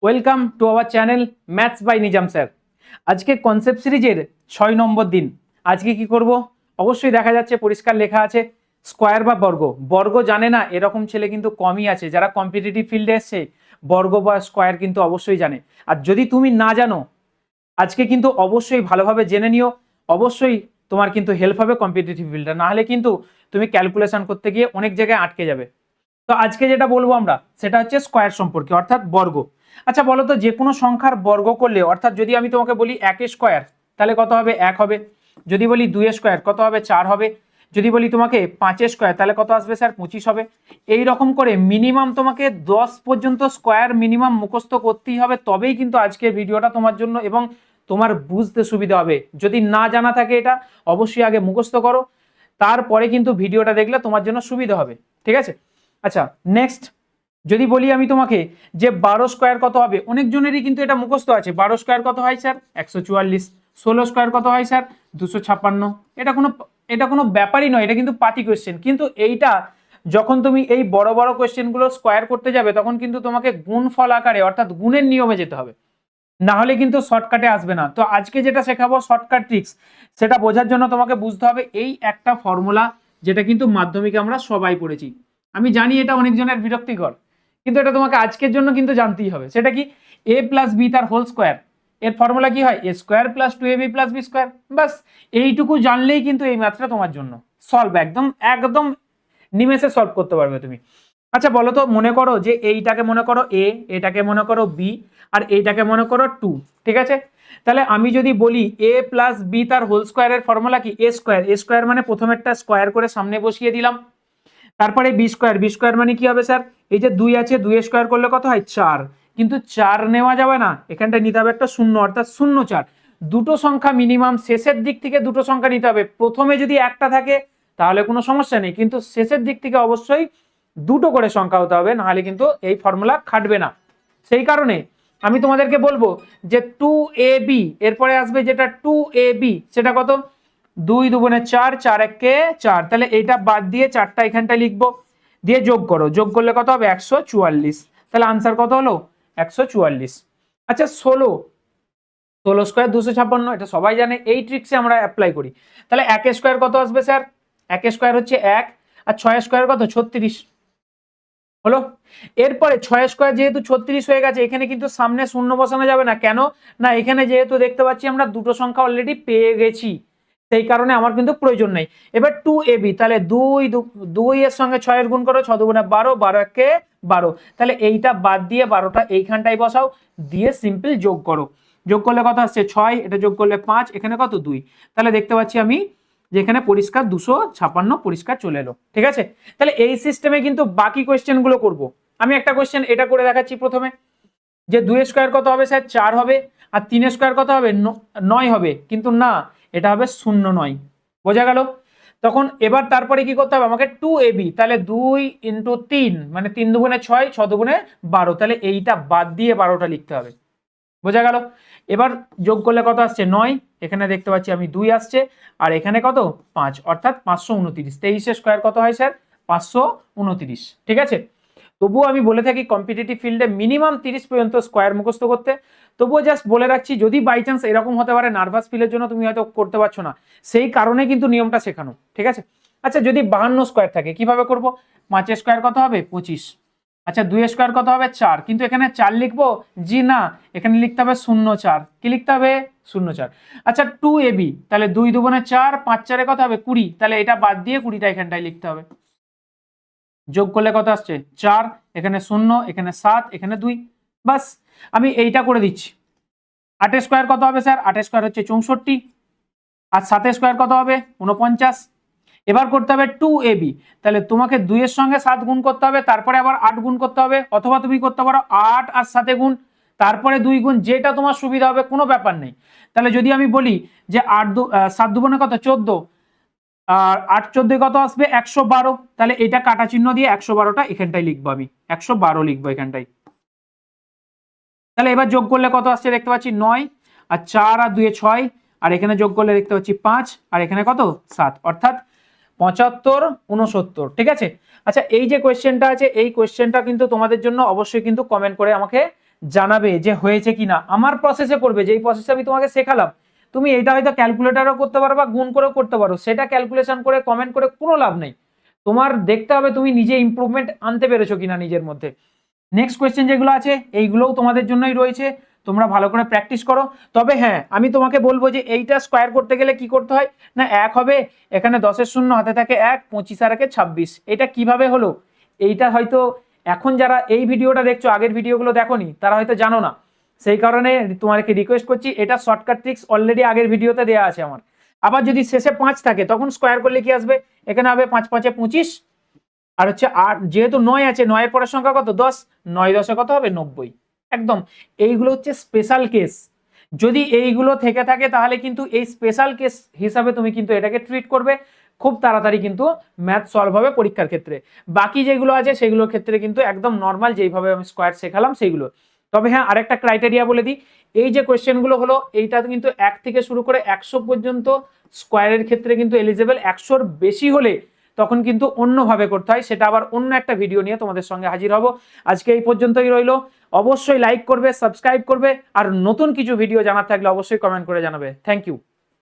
Welcome to our channel maths by Nizam sir. আজকে concept সিরিজের 6 নম্বর দিন। আজকে কি করব? অবশ্যই দেখা যাচ্ছে পরিষ্কার লেখা আছে স্কোয়ার বা বর্গ। বর্গ জানে না এরকম ছেলে কিন্তু কমই আছে। যারা কম্পিটিটিভ ফিল্ডে এসছে বর্গ বা স্কোয়ার কিন্তু অবশ্যই জানে। আর যদি তুমি না জানো আজকে কিন্তু অবশ্যই ভালোভাবে জেনে নিও। অবশ্যই তোমার কিন্তু হেল্প হবে কম্পিটিটিভ ফিল্ডে, না হলে কিন্তু তুমি ক্যালকুলেশন করতে গিয়ে অনেক জায়গায় আটকে যাবে। তো আজকে যেটা বলবো আমরা সেটা হচ্ছে স্কোয়ার সম্পর্কে, অর্থাৎ বর্গ। আচ্ছা বলো তো, যে কোনো সংখ্যার বর্গ করলে, অর্থাৎ যদি আমি তোমাকে বলি 1 স্কোয়ার তাহলে কত হবে? 1 হবে। যদি বলি 2 স্কোয়ার কত হবে? 4 হবে। যদি বলি তোমাকে 5 স্কোয়ার তাহলে কত আসবে স্যার? 25 হবে। এই রকম করে মিনিমাম তোমাকে 10 পর্যন্ত স্কোয়ার মিনিমাম মুখস্থ করতেই হবে, তবেই কিন্তু আজকের ভিডিওটা তোমার জন্য এবং তোমার বুঝতে সুবিধা হবে। যদি না জানা থাকে এটা অবশ্যই আগে মুখস্থ করো, তারপরে কিন্তু ভিডিওটা দেখলে তোমার জন্য সুবিধা হবে। ঠিক আছে? আচ্ছা নেক্সট যদি বলি আমি তোমাকে যে 12 স্কোয়ার কত হবে, অনেকজনেরই কিন্তু এটা মুখস্থ আছে। 12 স্কোয়ার কত হয় স্যার? 144। 16 স্কোয়ার কত হয় স্যার? 256। এটা কোনো ব্যাপারই নয়, এটা কিন্তু পাতি কোয়েশ্চেন। কিন্তু এইটা যখন তুমি এই বড় বড় কোয়েশ্চেনগুলো স্কোয়ার করতে যাবে তখন কিন্তু তোমাকে গুণফল আকারে অর্থাৎ গুণের নিয়মে যেতে হবে, না হলে কিন্তু শর্টকাটে আসবে না। তো আজকে যেটা শেখাবো শর্টকাট ট্রিক্স, সেটা বোঝার জন্য তোমাকে বুঝতে হবে এই একটা ফর্মুলা, যেটা কিন্তু মাধ্যমিকে আমরা সবাই পড়েছি। আমি জানি এটা অনেকজনের বিরক্তিকর, কিন্তু এটা তোমাকে আজকের জন্য কিন্তু জানতেই হবে। সেটা কি? a প্লাস বি তার হোল স্কোয়ার। এর ফর্মুলা কি হয়? a square plus 2ab plus B square. বাস এইটুকু জানলেই কিন্তু এই ম্যাথটা তোমার জন্য সলভ, একদম একদম নিমেষে সলভ করতে পারবে তুমি। আচ্ছা বলো তো, মনে করো যে এইটাকে মনে করো এ, এটাকে মনে করো বি, আর এইটাকে মনে করো 2। ঠিক আছে? তাহলে আমি যদি বলি এ প্লাস বি তার হোল স্কোয়ারের ফর্মুলা কি? এ স্কোয়ার। এ স্কোয়ার মানে প্রথমেরটা স্কোয়ার করে সামনে বসিয়ে দিলাম, তারপরে বি স্কোয়ার। বি স্কোয়ার মানে কি হবে স্যার? এই যে 2 আছে, 2 স্কোয়ার করলে কত হয়? 4। কিন্তু 4 নেওয়া যাবে না, এখানটা নিতে হবে একটা শূন্য, অর্থাৎ 0 4। দুটো সংখ্যা মিনিমাম শেষের দিক থেকে দুটো সংখ্যা নিতে হবে। প্রথমে যদি একটা থাকে তাহলে কোনো সমস্যা নেই, কিন্তু শেষের দিক থেকে অবশ্যই দুটো করে সংখ্যা হতে হবে, নাহলে কিন্তু এই ফর্মুলা খাটবে না। সেই কারণে আমি তোমাদেরকে বলবো যে 2ab, এরপরে আসবে যেটা 2ab, সেটা কত? 2 দুগুণে 4, 4 একে 4। তাহলে এইটা বাদ দিয়ে 4টা এখানটায় লিখবো, দিয়ে যোগ করো। যোগ করলে কত হবে? 144। তাহলে আনসার কত হলো? 144। আচ্ছা 16 স্কোয়ার 256, এটা সবাই জানে, এই ট্রিক্সে আমরা অ্যাপ্লাই করি। তাহলে 1 স্কোয়ার কত আসবে স্যার? 1 স্কোয়ার হচ্ছে 1, আর 6 স্কোয়ার কত? 36 হলো। এরপরে 6 স্কোয়ার যেহেতু 36 হয়ে গেছে, এখানে কিন্তু সামনে শূন্য বসানো যাবে না। কেন না? এখানে যেহেতু দেখতে পাচ্ছি আমরা দুটো সংখ্যা অলরেডি পেয়ে গেছি, সেই কারণে আমার কিন্তু প্রয়োজন নেই। এবার 2ab, তাহলে 2 এর সঙ্গে 6 এর গুণ করো, 6 দুগুণে 12, 12 একে 12। তাহলে এইটা বাদ দিয়ে 12টা এইখানটায় বসাও, দিয়ে সিম্পল যোগ করো। যোগ করলে কত আসছে? 6, এটা যোগ করলে 5, এখানে কত? 2। তাহলে দেখতে পাচ্ছি আমি যে এখানে পরিষ্কার 256 পরিষ্কার চলে এলো। ঠিক আছে? তাহলে এই সিস্টেমে কিন্তু বাকি কোয়েশ্চেন গুলো করবো। আমি একটা কোয়েশ্চেন এটা করে দেখাচ্ছি প্রথমে, যে 2 স্কোয়ার কত হবে স্যার? 4 হবে। আর 3 স্কোয়ার কত হবে? 9 হবে। কিন্তু না, এটা হবে 0 9। বোঝা গেল? তখন এবার তারপরে কি করতে হবে আমাকে? 2ab, তাহলে 2 ইন্টু 3 মানে 3 দুগুণে 6, 6 দুগুণে 12। তাহলে এইটা বাদ দিয়ে 12টা লিখতে হবে। বোঝা গেল? এবার যোগ করলে কত আসছে? 9। এখানে দেখতে পাচ্ছি আমি 2 আসছে, আর এখানে কত? 5, অর্থাৎ 529। 23 স্কোয়ার কত হয় স্যার? 529। ঠিক আছে? তবুও আমি বলে থাকি কম্পিটিটিভ ফিল্ডে মিনিমাম 30 পর্যন্ত স্কোয়ার মুখস্থ করতে। তবুও জাস্ট বলে রাখছি, যদি বাই চান্স এরকম হতে পারে নার্ভাস ফিলের জন্য তুমি হয়তো করতে পারছো না, সেই কারণে কিন্তু নিয়মটা শেখানো। ঠিক আছে? আচ্ছা যদি 52 স্কোয়ার থাকে কিভাবে করব? 5 স্কোয়ার কত হবে? 25। আচ্ছা 2 স্কোয়ার কত হবে? 4। কিন্তু এখানে 4 লিখবো? জি না, এখানে লিখতে হবে 0 4। কি লিখতে হবে? 0 4। আচ্ছা 2ab, তাহলে 2 দুগুণে 4, 5 4 কত হবে? 20। তাহলে এটা বাদ দিয়ে 20টা এখানটায় লিখতে হবে। যোগ করলে কত আসছে? 4, এখানে 0, এখানে 7, এখানে 2। বাস আমি এইটা করে দিচ্ছি। 8 স্কোয়ার কত হবে স্যার? 8 স্কোয়ার হচ্ছে 64, আর 7 স্কোয়ার কত হবে? 49। এবার করতে হবে 2ab, তাহলে তোমাকে 2 এর সঙ্গে 7 গুণ করতে হবে, তারপরে আবার 8 গুণ করতে হবে, অথবা তুমি করতে পারো 8 আর 7 গুণ, তারপরে 2 গুণ, যেটা তোমার সুবিধা হবে, কোনো ব্যাপার নেই। তাহলে যদি আমি বলি যে 7 দুগুণে কত? 14, আর 8 14 কত আসবে? 112। তাহলে এটা কাটা চিহ্ন দিয়ে 112টা এখানটায় লিখবো, আমি 112 লিখবো এখানটায়। তাহলে এবার যোগ করলে কত আসছে? দেখতে পাচ্ছি 9, আর 4 আর 2 6, আর এখানে যোগ করলে দেখতে পাচ্ছি 5, আর এখানে কত? 7, অর্থাৎ 75 69। ঠিক আছে? আচ্ছা এই যে কোয়েশ্চেনটা আছে, এই কোয়েশ্চেনটা কিন্তু তোমাদের জন্য অবশ্যই কিন্তু কমেন্ট করে আমাকে জানাবে যে হয়েছে কিনা, আমার প্রসেসে করবে, যেই প্রসেসে আমি তোমাকে শেখালাম। তুমি এটা হয়তো ক্যালকুলেটারও করতে পারো বা গুণ করেও করতে পারো, সেটা ক্যালকুলেশন করে কমেন্ট করে কোনো লাভ নেই। তোমার দেখতে হবে তুমি নিজে ইমপ্রুভমেন্ট আনতে পেরেছো কিনা নিজের মধ্যে। নেক্সট কোয়েশ্চেন যেগুলো আছে এইগুলোও তোমাদের জন্যই রয়েছে, তোমরা ভালো করে প্র্যাকটিস করো। তবে হ্যাঁ, আমি তোমাকে বলবো যে এইটা স্কোয়ার করতে গেলে কি করতে হয় না, 1 হবে, এখানে 10-এর শূন্য হাতে থাকে 1, 25 আর 1 26। এটা কিভাবে হলো, এইটা হয়তো এখন যারা এই ভিডিওটা দেখছো, আগের ভিডিওগুলো দেখোনি, তারা হয়তো জানো না। সেই কারণে তোমাকে রিকোয়েস্ট করছি, এটা শর্টকাট ট্রিক্স অলরেডি আগের ভিডিওতে দেওয়া আছে আমার। আবার যদি শেষে 5 থাকে তখন স্কোয়ার করলে কি আসবে, এখানে হবে 5 5 25, আর হচ্ছে 8, যেহেতু 9 আছে, 9 পরের সংখ্যা কত, 10, 9 10 কত হবে 90। একদম এইগুলো হচ্ছে স্পেশাল কেস। যদি এইগুলো থেকে থাকে তাহলে কিন্তু এই স্পেশাল কেস হিসাবে তুমি কিন্তু এটাকে ট্রিট করবে, খুব তাড়াতাড়ি কিন্তু ম্যাথ সলভ হবে পরীক্ষার ক্ষেত্রে। বাকি যেগুলো আছে সেগুলোর ক্ষেত্রে কিন্তু একদম নর্মাল যেইভাবে আমি স্কোয়ার শেখালাম সেইগুলো। তবে হ্যাঁ, আরেকটা ক্রাইটেরিয়া বলে দিই, এই যে কোয়েশ্চেনগুলো হলো এইটা কিন্তু 1 থেকে শুরু করে 100 পর্যন্ত স্কোয়ারের ক্ষেত্রে কিন্তু এলিজেবল। 100-র বেশি হলে তখন কিন্তু অন্যভাবে করতে হয়, সেটা আবার অন্য একটা ভিডিও নিয়ে তোমাদের সঙ্গে হাজির হব। আজকে এই পর্যন্তই রইলো। অবশ্যই লাইক করবে, সাবস্ক্রাইব করবে, আর নতুন কিছু ভিডিও জানার থাকলে অবশ্যই কমেন্ট করে জানাবে। Thank you.